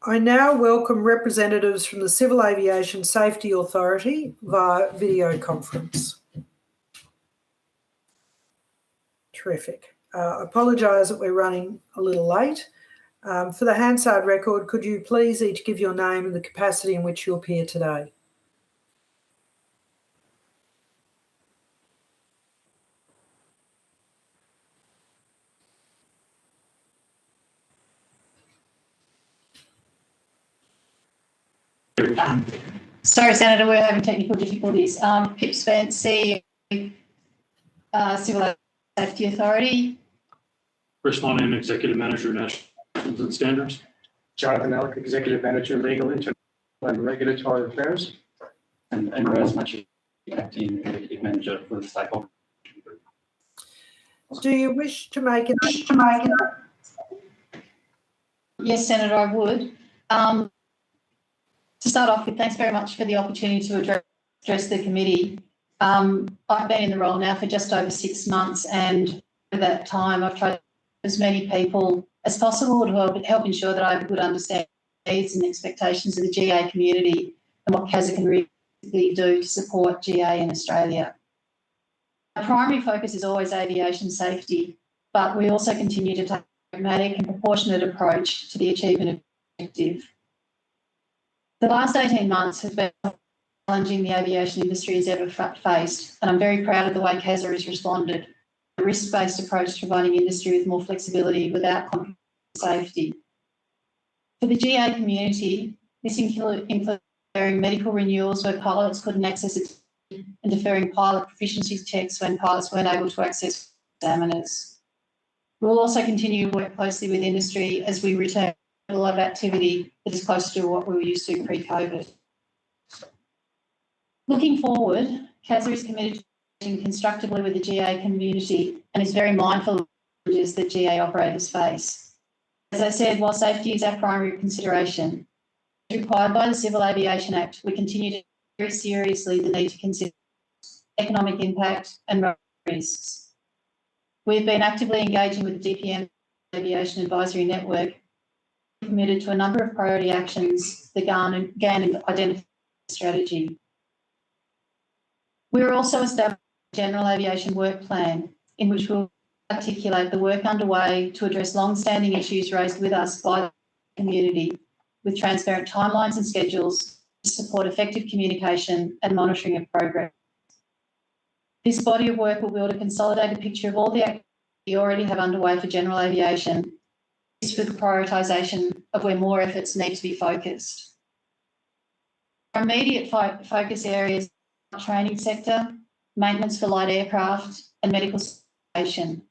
I now welcome representatives from the Civil Aviation Safety Authority via video conference. Terrific. I apologise that we're running a little late. For the Hansard record, could you please each give your name and the capacity in which you appear today? Sorry, Senator, we're having technical difficulties. Pip Spence, CEO, Civil Safety Authority. Chris Monahan, Executive Manager, National and Standards. Jonathan Alec, Executive Manager, Legal, International and Regulatory Affairs. And Rose Machi, Acting Executive Manager for the Stakeholder. Do you wish to make an... Yes, Senator, I would. To start off with, thanks very much for the opportunity to address the committee. I've been in the role now for just over 6 months, and over that time I've tried as many people as possible to help ensure that I have a good understanding of the needs and expectations of the GA community and what CASA can really do to support GA in Australia. Our primary focus is always aviation safety, but we also continue to take a pragmatic and proportionate approach to the achievement of the objective. The last 18 months has been challenging the aviation industry has ever faced, and I'm very proud of the way CASA has responded, a risk-based approach to providing industry with more flexibility without compromising safety. For the GA community, this includes deferring medical renewals where pilots couldn't access it and deferring pilot proficiency checks when pilots weren't able to access examiners. We'll also continue to work closely with industry as we return a lot of activity that is close to what we were used to pre-COVID. Looking forward, CASA is committed to working constructively with the GA community and is very mindful of the challenges that GA operators face. As I said, while safety is our primary consideration, as required by the Civil Aviation Act, we continue to take very seriously the need to consider economic impact and risks. We've been actively engaging with the DPM Aviation Advisory Network, committed to a number of priority actions that GAN identified strategy. We are also establishing a general aviation work plan in which we'll articulate the work underway to address long-standing issues raised with us by the community with transparent timelines and schedules to support effective communication and monitoring of progress. This body of work will build a consolidated picture of all the activities we already have underway for general aviation, with the prioritisation of where more efforts need to be focused. Our immediate focus areas are training sector, maintenance for light aircraft and medical station.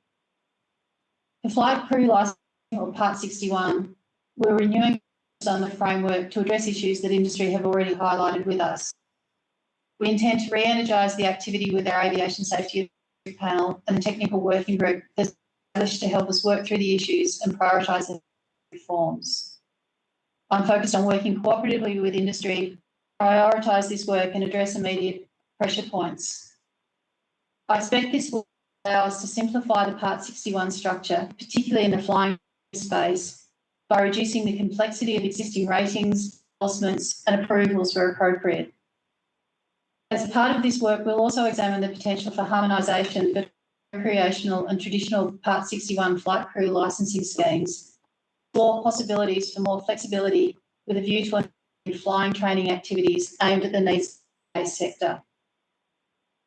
For flight crew licensing or Part 61, we're renewing on the framework to address issues that industry have already highlighted with us. We intend to re-energise the activity with our aviation safety panel and the technical working group that's established to help us work through the issues and prioritise the reforms. I'm focused on working cooperatively with industry, prioritise this work and address immediate pressure points. I expect this will allow us to simplify the Part 61 structure, particularly in the flying space, by reducing the complexity of existing ratings, endorsements and approvals where appropriate. As part of this work, we'll also examine the potential for harmonisation between recreational and traditional Part 61 flight crew licensing schemes, explore possibilities for more flexibility with a view to flying training activities aimed at the needs of the sector.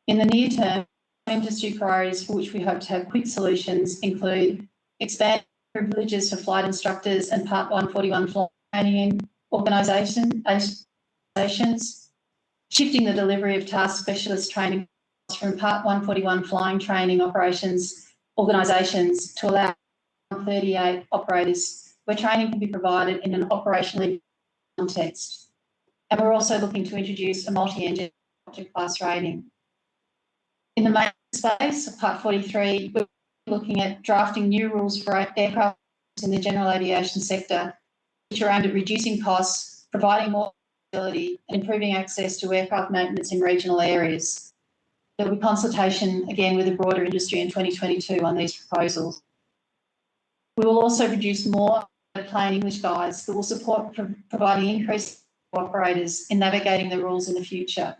In the near term, industry priorities for which we hope to have quick solutions include expanding privileges for flight instructors and Part 141 flight training organisations, shifting the delivery of task specialist training from Part 141 flying training operations organisations to allow 38 operators where training can be provided in an operationally context. And we're also looking to introduce a multi-engine class rating. In the main space of Part 43, we're looking at drafting new rules for aircraft in the general aviation sector, which are aimed at reducing costs, providing more flexibility and improving access to aircraft maintenance in regional areas. There will be consultation again with the broader industry in 2022 on these proposals. We will also produce more plain English guides that will support providing increased operators in navigating the rules in the future.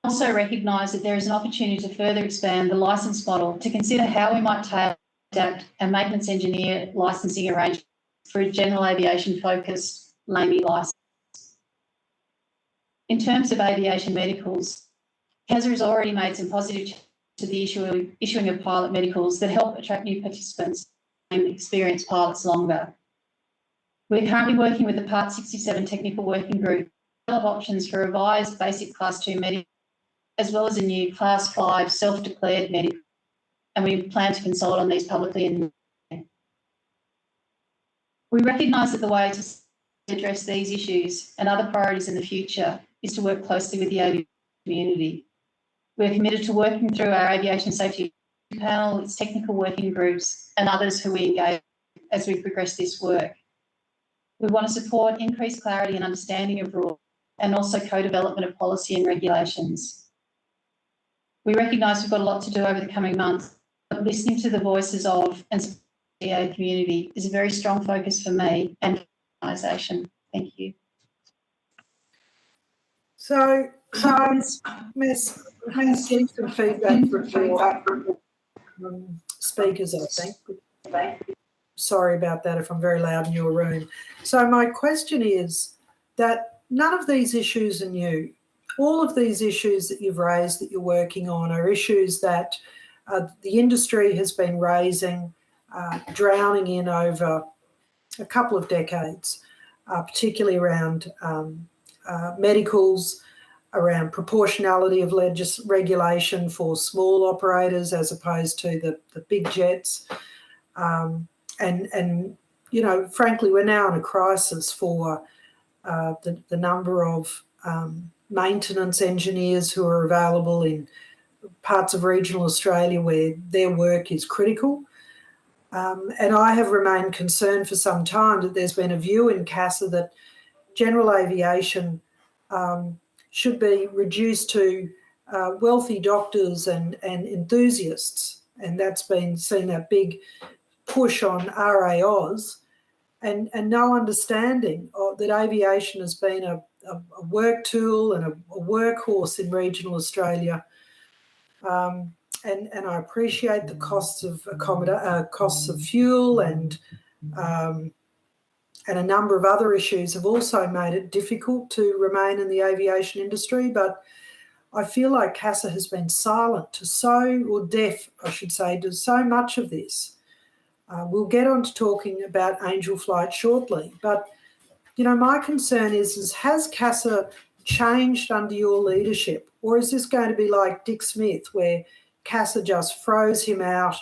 Also recognise that there is an opportunity to further expand the licence model to consider how we might tailor, adapt and maintenance engineer licensing arrangements for a general aviation focused LAMI licence. In terms of aviation medicals, CASA has already made some positive changes to the issuing of pilot medicals that help attract new participants and experienced pilots longer. We're currently working with the Part 67 Technical Working Group to develop options for revised basic Class 2 medical, as well as a new Class 5 self-declared medical, and we plan to consult on these publicly. We recognise that the way to address these issues and other priorities in the future is to work closely with the aviation community. We're committed to working through our aviation safety panel, its technical working groups, and others who we engage as we progress this work. We want to support increased clarity and understanding of rules and also co-development of policy and regulations. We recognise we've got a lot to do over the coming months, but listening to the voices of and the GA community is a very strong focus for me and the organisation. Thank you. So Miss, getting some feedback from speakers, I think. Sorry about that if I'm very loud in your room. So my question is that none of these issues are new. All of these issues that you've raised that you're working on are issues that the industry has been raising, drowning in over a couple of decades, particularly around medicals, around proportionality of regulation for small operators as opposed to the big jets. And you know, frankly, we're now in a crisis for the number of maintenance engineers who are available in parts of regional Australia where their work is critical. And I have remained concerned for some time that there's been a view in CASA that general aviation should be reduced to wealthy doctors and enthusiasts. And that's been seen that big push on RAOs and no understanding that aviation has been a work tool and a workhorse in regional Australia. And I appreciate the costs of fuel and a number of other issues have also made it difficult to remain in the aviation industry. But I feel like CASA has been silent or deaf, I should say, to so much of this. We'll get on to talking about Angel Flight shortly. But, you know, my concern is has CASA changed under your leadership? Or is this going to be like Dick Smith, where CASA just froze him out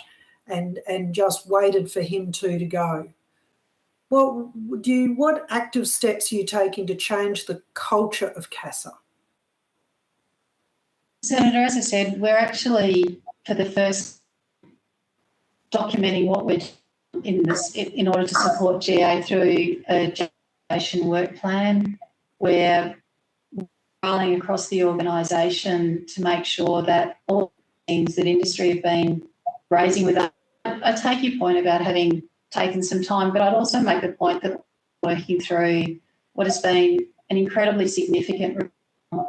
and just waited for him to go? Well, what active steps are you taking to change the culture of CASA? Senator, as I said, we're actually, for the first, documenting what we're doing in order to support GA through a generation work plan. We're rolling across the organisation to make sure that all things that industry have been raising with us. I take your point about having taken some time, but I'd also make the point that we're working through what has been an incredibly significant reform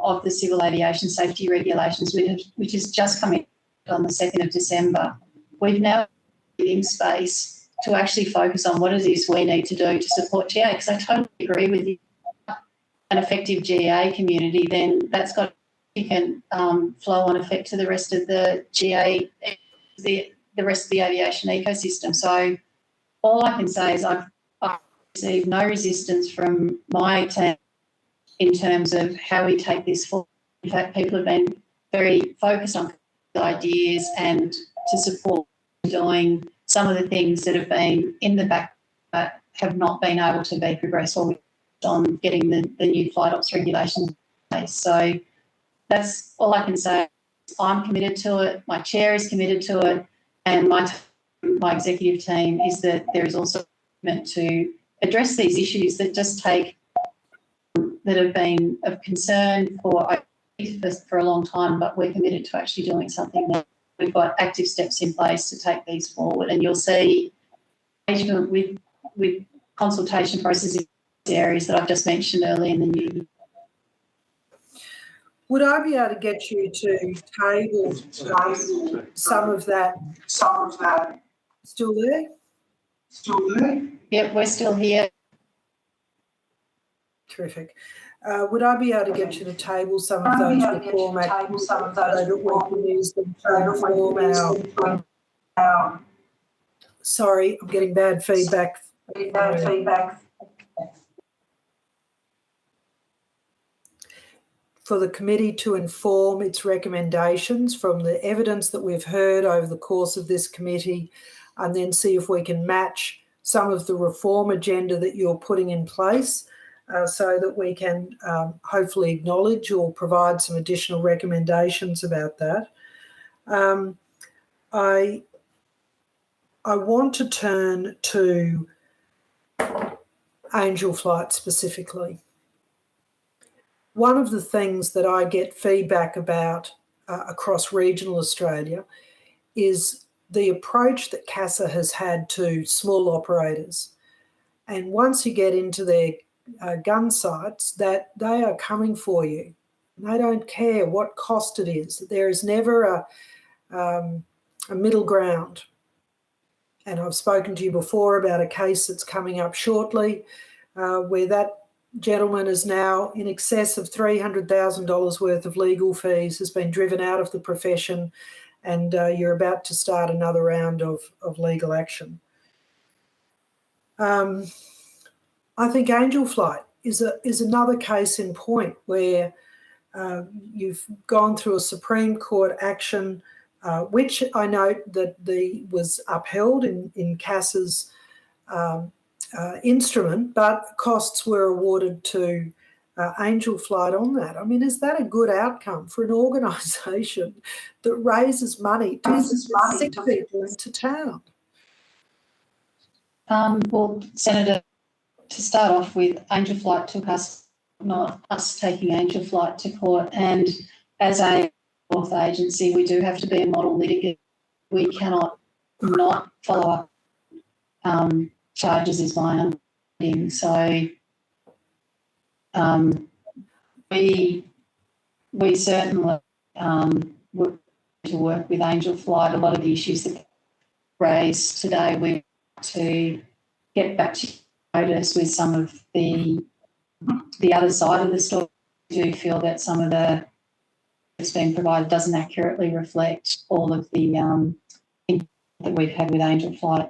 of the civil aviation safety regulations, which is just coming on the 2nd of December. We've now in space to actually focus on what it is we need to do to support GA, because I totally agree with you. An effective GA community, then that's got a significant flow-on effect to the rest of the GA, the rest of the aviation ecosystem. So all I can say is I've received no resistance from my team in terms of how we take this forward. In fact, people have been very focused on ideas and to support doing some of the things that have been in the back but have not been able to be progressed or on getting the new flight ops regulations in place. So that's all I can say. I'm committed to it, my chair is committed to it, and my executive team is that there is also a commitment to address these issues that just take, that have been of concern for a long time, but we're committed to actually doing something now. We've got active steps in place to take these forward, and you'll see engagement with with consultation processes in areas that I've just mentioned earlier in the new year. Would I be able to get you to table some of that? Still there? Yep, we're still here. Terrific. Would I be able to get you to table some of those reform acts so that we can use them to inform our... Sorry, I'm getting bad feedback. For the committee to inform its recommendations from the evidence that we've heard over the course of this committee, and then see if we can match some of the reform agenda that you're putting in place so that we can hopefully acknowledge or provide some additional recommendations about that. I want to turn to Angel Flight specifically. One of the things that I get feedback about across regional Australia is the approach that CASA has had to small operators. And once you get into their gun sites, that they are coming for you. They don't care what cost it is. There is never a middle ground. And I've spoken to you before about a case that's coming up shortly where that gentleman is now in excess of $300,000 worth of legal fees, has been driven out of the profession, and you're about to start another round of legal action. I think Angel Flight is another case in point where you've gone through a Supreme Court action, which I note that was upheld in CASA's instrument, but costs were awarded to Angel Flight on that. I mean, is that a good outcome for an organisation that raises money to send people into town? Well, Senator, to start off with, Angel Flight took us, not us taking Angel Flight to court. And as a fourth agency, we do have to be a model litigant. We cannot not follow up charges is my understanding. So we certainly would to work with Angel Flight. A lot of the issues that raised today, we to get back to notice with some of the other side of the story. We do feel that some of the that's being provided doesn't accurately reflect all of the that we've had with Angel Flight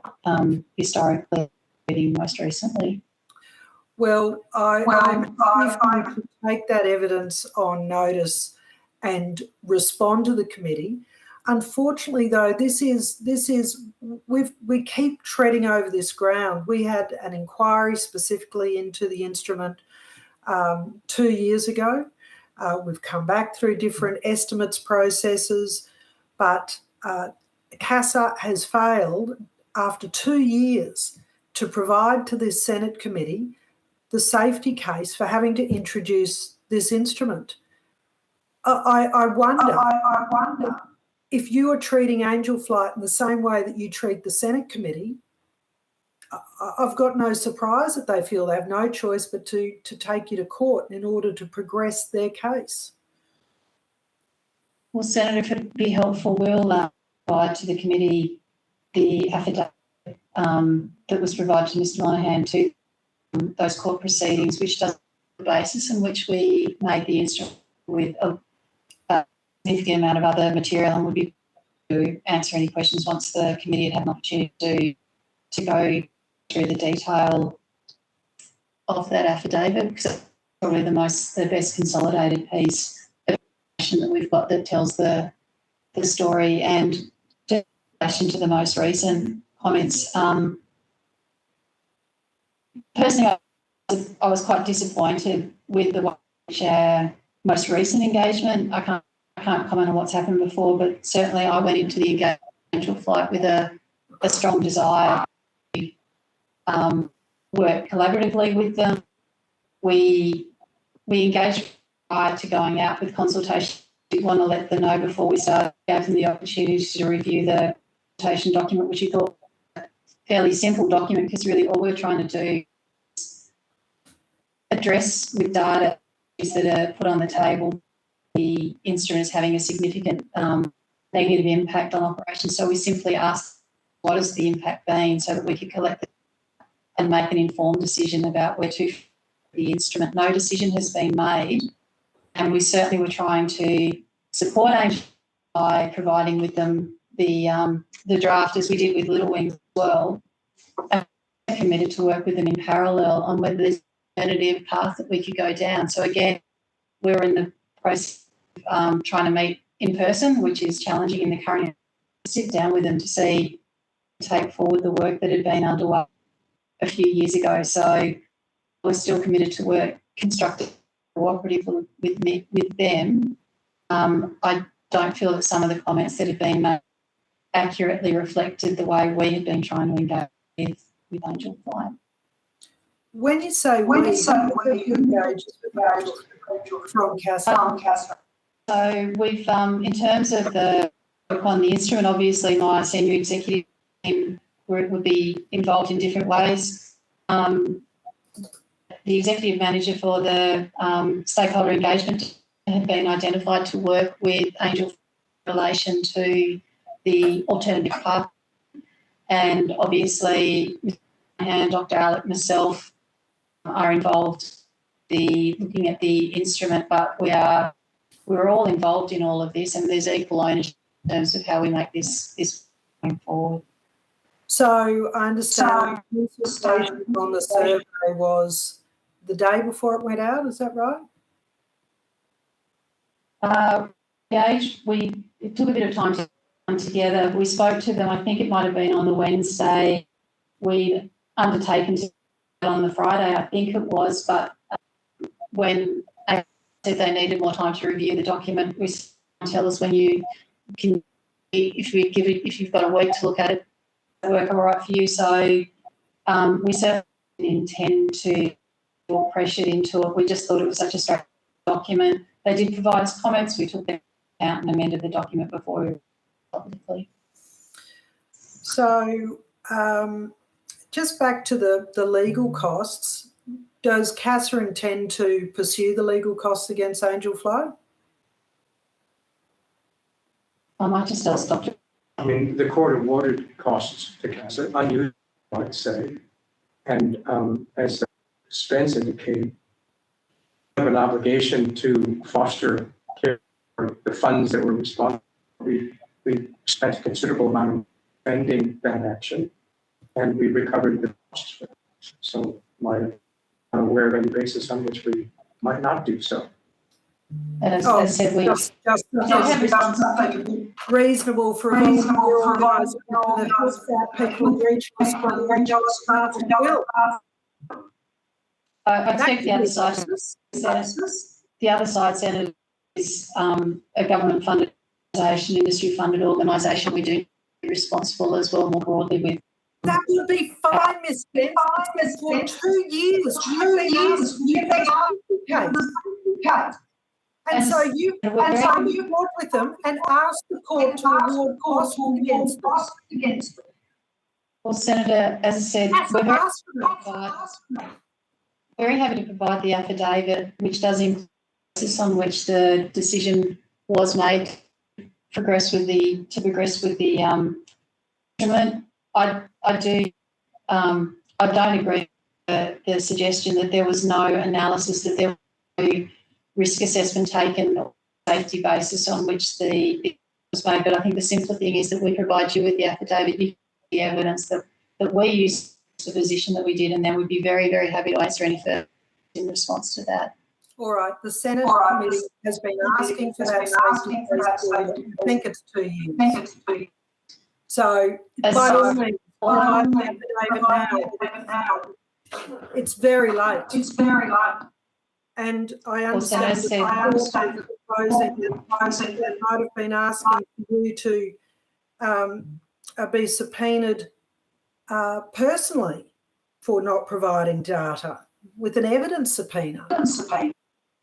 historically, most recently. Well, I take that evidence on notice and respond to the committee. Unfortunately, though, we keep treading over this ground. We had an inquiry specifically into the instrument 2 years ago. We've come back through different estimates processes, but CASA has failed after 2 years to provide to this Senate committee the safety case for having to introduce this instrument. I wonder if you are treating Angel Flight in the same way that you treat the Senate committee. I've got no surprise that they feel they have no choice but to take you to court in order to progress their case. Well, Senator, if it would be helpful, we'll provide to the committee the affidavit that was provided to Mr Monahan to those court proceedings, which does the basis in which we made the instrument with a significant amount of other material, and would be to answer any questions once the committee had an opportunity to go through the detail of that affidavit, because it's probably the best consolidated piece of information that we've got that tells the story. And in relation to the most recent comments, personally, I was quite disappointed with the most recent engagement. I can't comment on what's happened before, but certainly I went into the Angel Flight with a strong desire to work collaboratively with them. We engaged prior to going out with consultation. We want to let them know before we started, gave them the opportunity to review the consultation document, which we thought fairly simple document because really all we're trying to do is address with data that are put on the table the instrument is having a significant negative impact on operations. So we simply ask, what has the impact been, so that we can collect it and make an informed decision about where to the instrument. No decision has been made, and we certainly were trying to support Angel by providing with them the draft, as we did with Little Wings as well, and committed to work with them in parallel on whether there's an alternative path that we could go down. So again, we're in the process of trying to meet in person, which is challenging in the current, sit down with them to take forward the work that had been underway a few years ago. So we're still committed to work constructively, cooperatively with them. I don't feel that some of the comments that have been made accurately reflected the way we have been trying to engage with Angel Flight. When you say we engage from CASA? So we've, in terms of the work on the instrument, obviously my senior executive team would be involved in different ways. The executive manager for the stakeholder engagement had been identified to work with Angel in relation to the alternative path, and obviously and Dr. Alec, myself are involved looking at the instrument, but we're all involved in all of this, and there's equal ownership in terms of how we make this going forward. So I understand the consultation on the survey was the day before it went out, is that right? It took a bit of time to come together. We spoke to them, I think it might have been on the Wednesday. We'd undertaken to on the Friday, I think it was, but when they said they needed more time to review the document, we tell us when you can, if you've got a week to look at it, work all right for you. So we certainly didn't intend to get pressured into it. We just thought it was such a straight document. They did provide us comments. We took them out and amended the document before we publicly. So just back to the legal costs, does CASA intend to pursue the legal costs against Angel Flight? I might just ask Dr. I mean, the court awarded costs to CASA, unusual, I'd say. And as Spence indicated, we have an obligation to foster care for the funds that were responsible. We spent a considerable amount of spending that action, and we recovered the costs for it. So I'm aware of any basis on which we might not do so. And as I said, we just reasonable for a volunteer organisation that helps out people in regional Australia. I think the other side centre is a government-funded organisation, industry-funded organisation. We do be responsible as well more broadly with. That would be fine, Miss Spence. For 2 years, And so you worked with them and asked the court to award costs against them. Well, Senator, as I said, we're very happy to provide the affidavit, which does include the basis on which the decision was made to progress with the instrument. I don't agree with the suggestion that there was no analysis, that there was no risk assessment taken or safety basis on which the was made. But I think the simpler thing is that we provide you with the affidavit, the evidence that we use the position that we did, and then we'd be very, very happy to answer any further in response to that. All right. The Senate committee has been asking for that safety test. I think it's 2 years. So by all means, provide the affidavit now. It's very late. And I understand that they might have been asking you to be subpoenaed personally for not providing data with an evidence subpoena.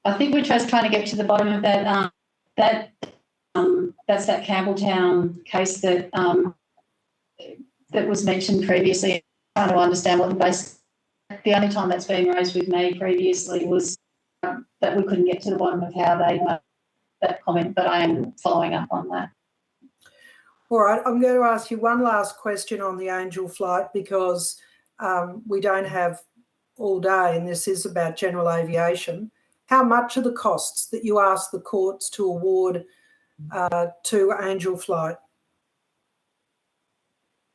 I think we're just trying to get to the bottom of that. That's that Campbelltown case that that was mentioned previously. Trying to understand what the only time that's been raised with me previously was that we couldn't get to the bottom of how they made that comment, but I am following up on that. All right, I'm going to ask you one last question on the Angel flight because we don't have all day and this is about general aviation. How much are the costs that you asked the courts to award to Angel flight?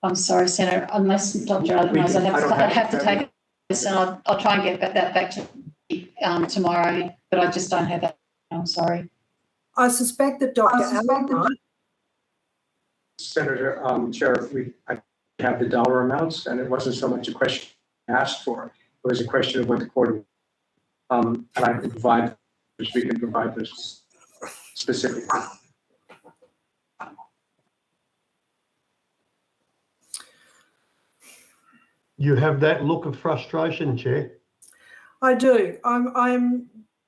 I'm sorry, Senator, unless Dr. Alec knows, I have to take this and I'll try and get that back to tomorrow, but I just don't have that. I'm sorry. I suspect that Dr. Alec might. Senator, Chair, I have the dollar amounts, and it wasn't so much a question asked for. It was a question of what the court, and I can provide, which we can provide this specifically. You have that look of frustration, Chair. I do. I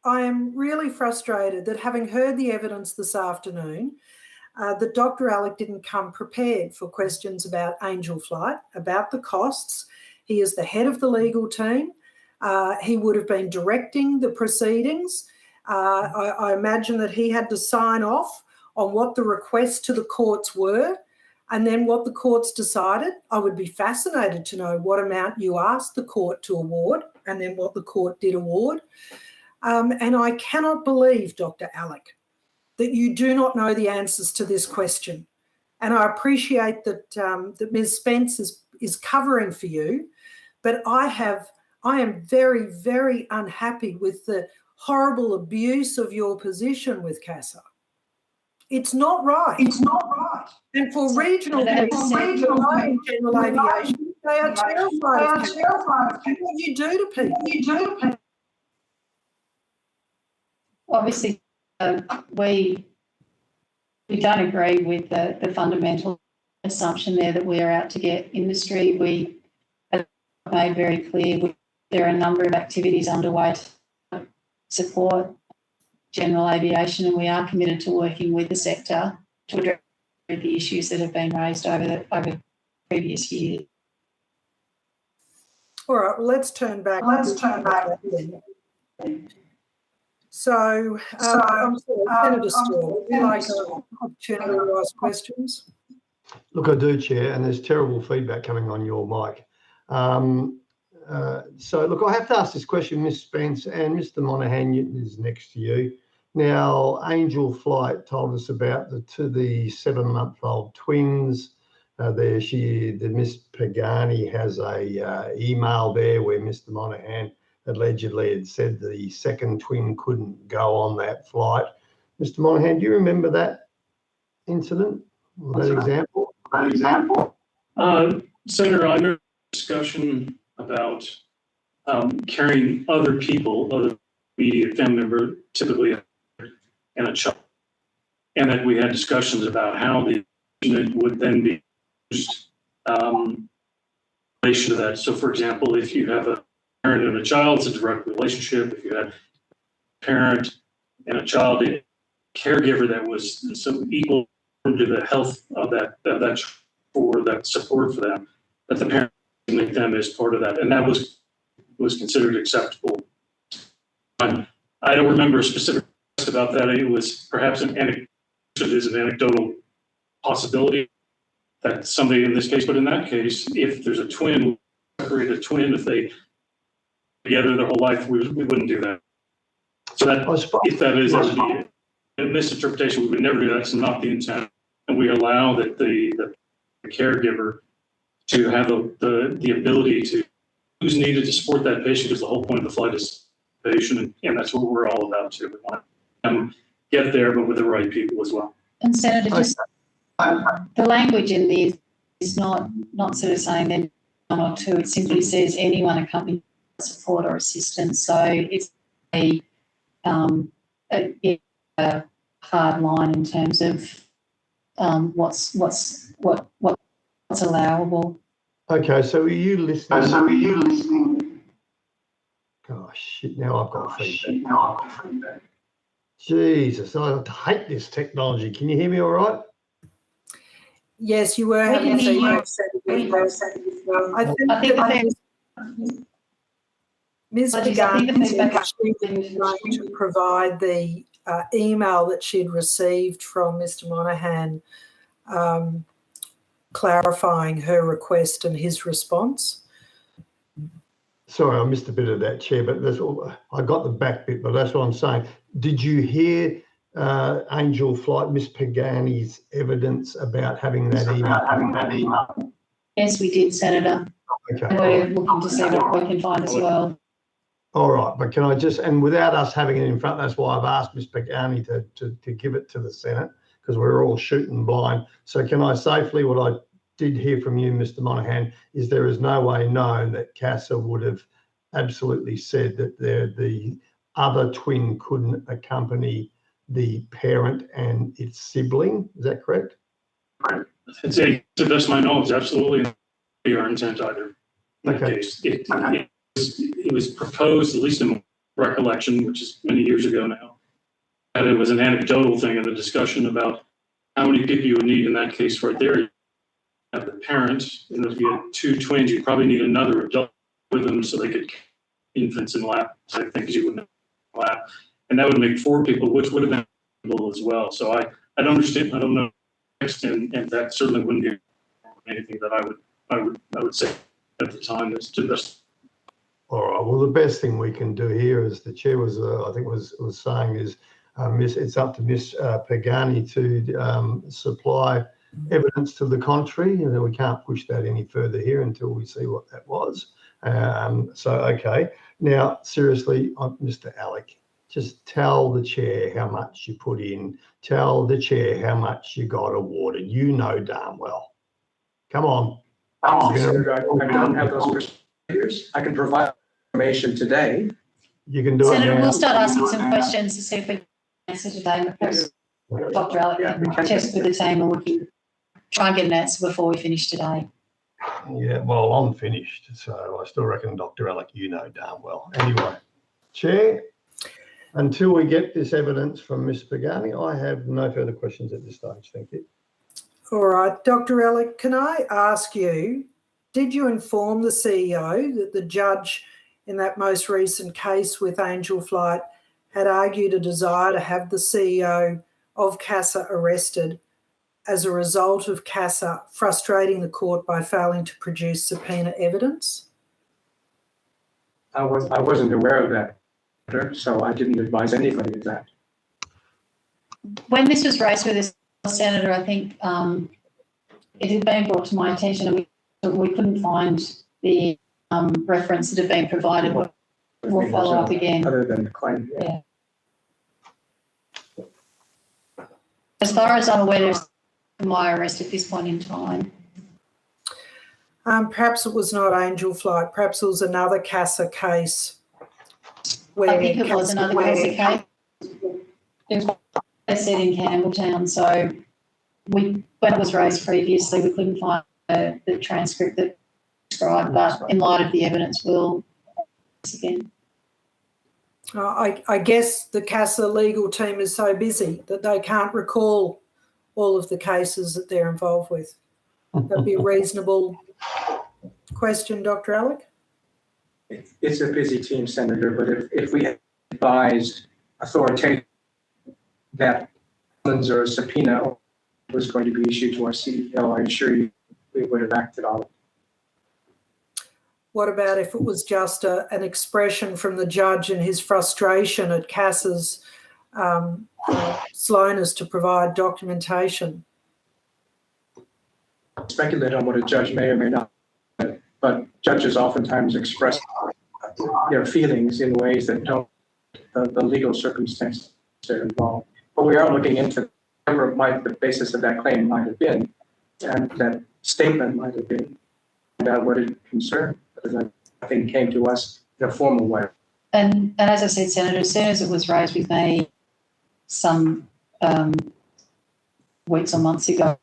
am really frustrated that having heard the evidence this afternoon, that Dr. Alec didn't come prepared for questions about Angel flight, about the costs. He is the head of the legal team. He would have been directing the proceedings. I imagine that he had to sign off on what the requests to the courts were and then what the courts decided. I would be fascinated to know what amount you asked the court to award and then what the court did award. And I cannot believe, Dr. Alec, that you do not know the answers to this question. And I appreciate that that Ms. Spence is covering for you, but I am very, very unhappy with the horrible abuse of your position with CASA. It's not right. It's not right. And for regional general aviation, they are terrified of CASA. What you do to people. Obviously, we don't agree with the fundamental assumption there that we are out to get industry. We have made very clear there are a number of activities underway to support general aviation, and we are committed to working with the sector to address the issues that have been raised over the previous year. All right, well, let's turn back. So, I'm sorry, Senator Straw, would you like an opportunity to ask questions? Look, I do, Chair, and there's terrible feedback coming on your mic. So, look, I have to ask this question, Ms. Spence, and Mr. Monahan is next to you. Now, Angel Flight told us about the 7-month-old twins. Miss Pagani has a email there where Mr. Monahan allegedly had said the second twin couldn't go on that flight. Mr. Monahan, do you remember that incident, or that example? Senator, I remember a discussion about carrying other people, other immediate family member, typically and a child, and that we had discussions about how the unit would then be used in relation to that. So, for example, if you have a parent and a child, it's a direct relationship. If you had a parent and a child, a caregiver that was so equal to the health of that for that support for them, that the parent would make them as part of that, and that was considered acceptable. I don't remember a specific about that. It was perhaps an anecdotal possibility that somebody in this case, but in that case, if there's a twin, separate a twin, if they together their whole life, we wouldn't do that. So that if that is a misinterpretation, we would never do that. That's not the intent, and we allow that the caregiver to have the ability to who's needed to support that patient, because the whole point of the flight is patient, and that's what we're all about too. We want to get there, but with the right people as well. And Senator, just the language in this is not sort of saying then one or two. It simply says anyone accompanying support or assistance. So it's a hard line in terms of what's allowable. Okay, so are you listening? Gosh, shit, now I've got feedback. Jesus, I hate this technology. Can you hear me all right? Yes, you were We having can hear you. feedback. I think I think that the Ms. Apologies, I think the Pagani feedback- said she was going to provide the email that she'd received from Mr. Monahan clarifying her request and his response. Sorry, I missed a bit of that, Chair, but that's all. I got the back bit, but that's what I'm saying. Did you hear Angel Flight, Miss Pagani's evidence about having that email? Yes, we did, Senator. Okay. And we're looking to see what we can find as well. All right, but can I just, and without us having it in front, that's why I've asked Ms. Pagani to give it to the Senate, because we're all shooting blind. So can I safely, what I did hear from you, Mr. Monahan, is there is no way known that CASA would have absolutely said that the other twin couldn't accompany the parent and its sibling. Is that correct? I'd say, to the best of my knowledge, absolutely not our intent either. In that Okay. case, it was proposed, at least in my recollection, which is many years ago now, that it was an anecdotal thing in the discussion about how many people you would need in that case right there. You have the parent, and if you had two twins, you probably need another adult with them so they could infants in laps, I think, because you wouldn't have lap. And that would make 4 people, which would have been able as well. So I don't understand, I don't know, and that certainly wouldn't be anything that I would say at the time is to this. All right. Well, the best thing we can do here, as the chair was, I think, was saying, is it's up to Miss Pagani to supply evidence to the contrary, and then we can't push that any further here until we see what that was. So, okay. Now, seriously, Mr. Alec, just tell the chair how much you put in. Tell the chair how much you got awarded. You know darn well. Come on. Senator, I don't have those procedures. I can provide information today. You can do Senator, it now. we'll start asking some questions to see if we can answer today. Perhaps Dr. Alec can test with the team and we can try and get an answer before we finish today. Yeah, well, I'm finished, so I still reckon, Dr. Alec, you know darn well. Anyway, Chair, until we get this evidence from Ms. Pagani, I have no further questions at this stage. Thank you. All right, Dr. Alec, can I ask you, did you inform the CEO that the judge in that most recent case with Angel Flight had argued a desire to have the CEO of CASA arrested as a result of CASA frustrating the court by failing to produce subpoena evidence? I wasn't aware of that, so I didn't advise anybody of that. When this was raised with the Senator, I think it had been brought to my attention and we couldn't find the reference that had been provided. We'll follow up again. Other than the claim. Yeah. As far as I'm aware, there's my arrest at this point in time. Perhaps it was not Angel Flight. Perhaps it was another CASA case. I think it was another CASA case. It was said in Campbelltown. So when it was raised previously, we couldn't find the transcript that described, but in light of the evidence, we'll again. I guess the CASA legal team is so busy that they can't recall all of the cases that they're involved with. That'd be a reasonable question, Dr. Alec? It's a busy team, Senator, but if we advised authoritatively that summons or a subpoena was going to be issued to our CEO, I assure you we would have acted on it. What about if it was just an expression from the judge and his frustration at CASA's slowness to provide documentation? Speculate on what a judge may or may not, but judges oftentimes express their feelings in ways that don't the legal circumstances that are involved. But we are looking into whatever the basis of that claim might have been, and that statement might have been about what it concerned, because I think it came to us in a formal way. And as I said, Senator, as soon as it was raised with me some weeks or months ago,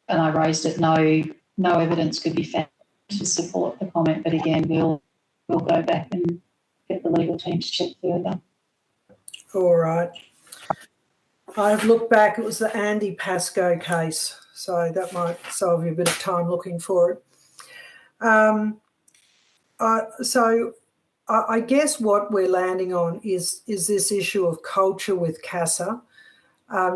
and I raised it, no evidence could be found to support the comment. But again, we'll go back and get the legal team to check further. All right. I've looked back, it was the Andy Pascoe case, so that might save you a bit of time looking for it. I guess what we're landing on is this issue of culture with CASA.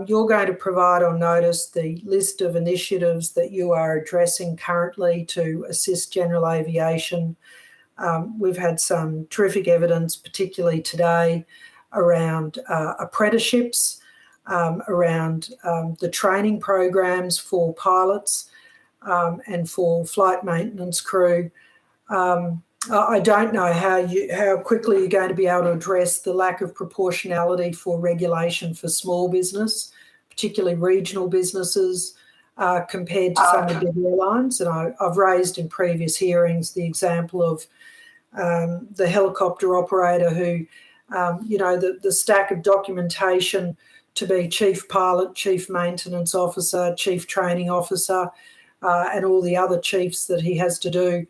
You're going to provide on notice the list of initiatives that you are addressing currently to assist general aviation. We've had some terrific evidence, particularly today, around apprenticeships, around the training programs for pilots and for flight maintenance crew. I don't know how quickly you're going to be able to address the lack of proportionality for regulation for small business, particularly regional businesses, compared to some of the big airlines. And I've raised in previous hearings the example of the helicopter operator who, the stack of documentation to be chief pilot, chief maintenance officer, chief training officer, and all the other chiefs that he has to do.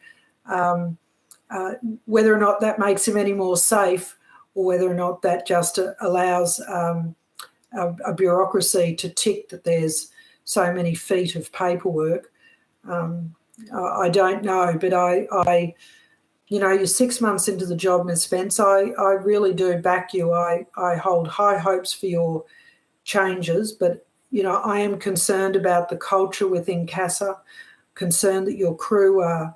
Whether or not that makes him any more safe, or whether or not that just allows a bureaucracy to tick that there's so many feet of paperwork, I don't know. But you're 6 months into the job, Ms. Spence. I really do back you. I hold high hopes for your changes, but I am concerned about the culture within CASA, concerned that your crew are,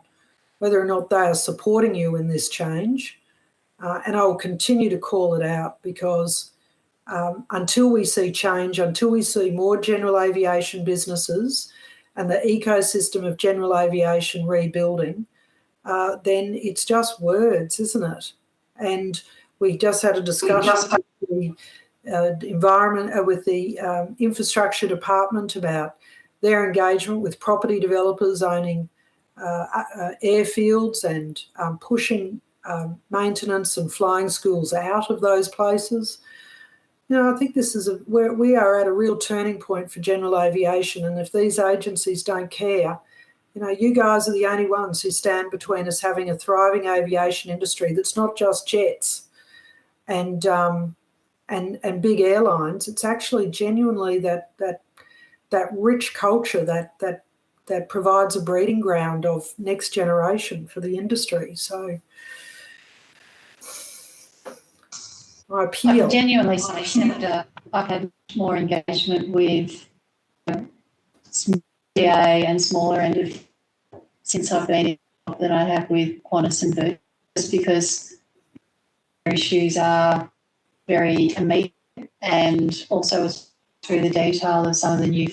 whether or not they are supporting you in this change. And I will continue to call it out because until we see change, until we see more general aviation businesses and the ecosystem of general aviation rebuilding, then it's just words, isn't it? And we just had a discussion with the environment, with the infrastructure department about their engagement with property developers owning airfields and pushing maintenance and flying schools out of those places. I think this is where we are at a real turning point for general aviation, and if these agencies don't care, you guys are the only ones who stand between us having a thriving aviation industry that's not just jets and big airlines. It's actually genuinely that rich culture that provides a breeding ground of next generation for the industry. So I appeal. I can genuinely say, Senator, I've had more engagement with DA and smaller end of since I've been involved than I have with Qantas and Virgin, just because their issues are very immediate, and also through the detail of some of the new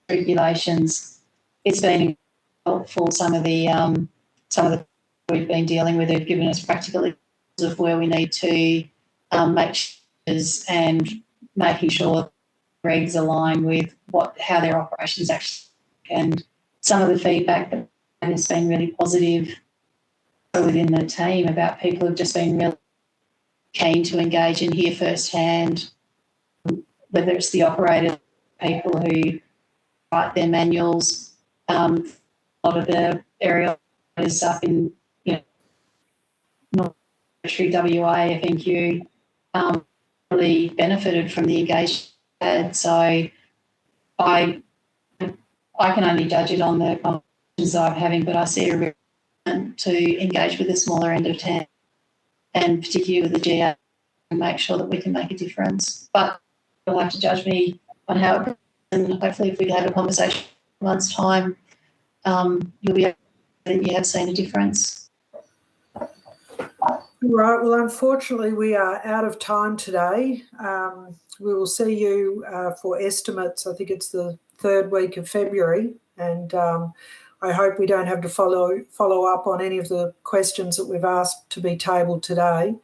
regulations, it's been helpful. Some of the we've been dealing with have given us practical examples of where we need to make changes and making sure regs align with how their operations actually, and some of the feedback that has been really positive within the team about people who've just been really keen to engage and hear firsthand, whether it's the operator, people who write their manuals, a lot of the area operators up in North Territory, WA, FNQ, really benefited from the engagement. So I can only judge it on the conversations I'm having, but I see a real reason to engage with the smaller end of town, and particularly with the GA, and make sure that we can make a difference. But you'll have to judge me on how it goes, and hopefully if we have a conversation in a month's time, you'll be able to say that you have seen a difference. Right. Well, unfortunately, we are out of time today. We will see you for estimates. I think it's the 3rd week of February, and I hope we don't have to follow up on any of the questions that we've asked to be tabled today.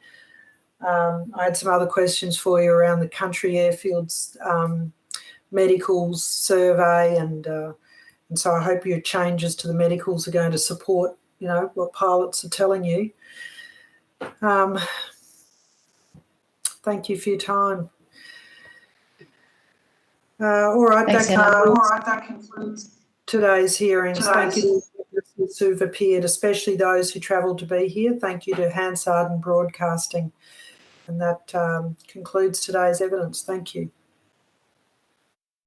I had some other questions for you around the country airfields medicals survey, and so I hope your changes to the medicals are going to support, what pilots are telling you. Thank you for your time. All right, Thanks, that concludes today's hearings. Thank you to the listeners who've appeared, especially those who travelled to be here. Thank you to Hansard and Broadcasting. And that concludes today's evidence. Thank you.